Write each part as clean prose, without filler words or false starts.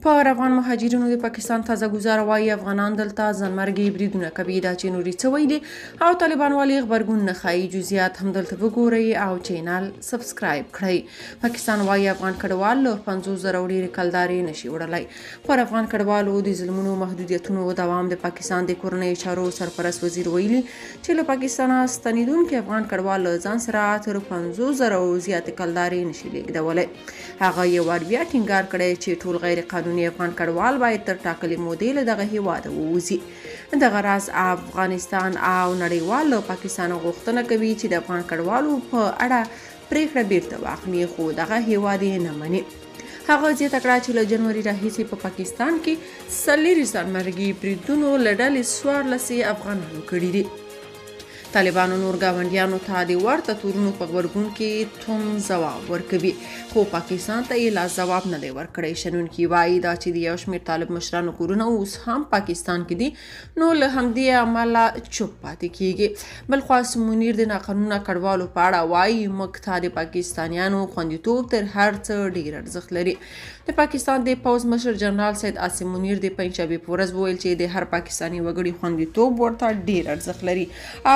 پر افغان مهاجرینو د پاکستان تازه ګزاره وایي افغانان دلته ځانمرګي بریدونه کوي. دا چې نوري څه ویلي او طالبان ولې غبرګون نه ښایي، جزئیات هم دلته وګورئ او چینل سبسکرایب کړئ. پاکستان وایي افغان کډوال له 50,000 ډېرې کلدارې نشي وړلی. پر افغان کډوالو د ظلمونو محدودیتونو دوام. د پاکستان د کورنیو چارو سرپرست وزیر ویلي چې له پاکستانه ستنېدونکي افغان کډوال له ځان سره تر 50,000 زیاتې کلدارې نشي لیږدولی. هغه یو وار بیا ټینګار کړی چې ټول غیر قانوني افغان کډوال باید تر ټاکلې مودې له دغه هیواده ووځي. دغه راز افغانستان او نړیوال له پاکستان غوښتنه کوي چې د افغان کډوالو په اړه پریکړه بیرته واخلي، خو دغه هیواد یې نه مني. هغه زیاته کړه چې له جنوري راهیسې په پاکستان کې 40 ځانمرګي بریدونو له ډلې 14 افغانانو کړي دي. طالبانو نور ګاونډیانو ته د ورته تورونو په غبرګون کې توم ځواب ورکوي، خو پاکستان ته یې لا ځواب نه دی ورکړی. شنونکي وایي دا چې د یو شمېر طالب مشرانو کورونه اوس هم پاکستان کې دي، نو له همدې امله چوپ پاتې کیږي. بلخوا منیر د ناقانونه کډوالو په اړه وایي موږ ته د پاکستانیانو خوندیتوب تر هر څه ډیر ارزښت لري. د پاکستان د پوځ مشر جنرال سید عاصم منیر د پنجشنبې په ورځ وویل چې د هر پاکستاني وګړي خوندیتوب ورته ډیر ارزښت لري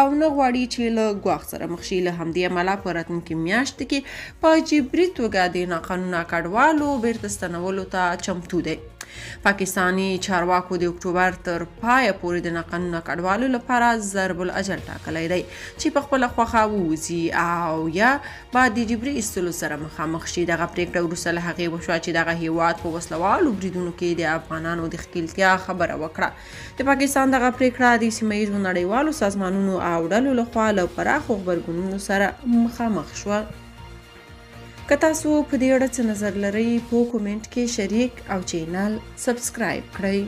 او نه غواړي چې له ګواښ سره مخ شي. له همدې امله په راتلونکې میاشت کې په جبري توګه د ناقانونه کډوالو بیرته ستنولو ته چمتو دی. پاکستاني چارواکو د اکتوبر تر پایه پورې د ناقانونه کډوالو لپاره ضرب الاجل ټاکلی دی چې په خپله خوښه ووځي او یا به د جبري ایستلو سره مخامخ شي. دغه پریکړه وروسته له هغې وشوه چې دغه هیواد په وسلوالو بریدونو کې د افغانانو د ښکیلتیا خبره وکړه. د پاکستان دغه پریکړه د سیمه ییزو نړیوالو سازمانونو او ډلو لخوا له پراخو غبرګونونو سره مخامخ شوه. که تاسو په دې اړه څه نظر لرئ په کومنټ کې شریک او چینل سبسکرایب کړئ.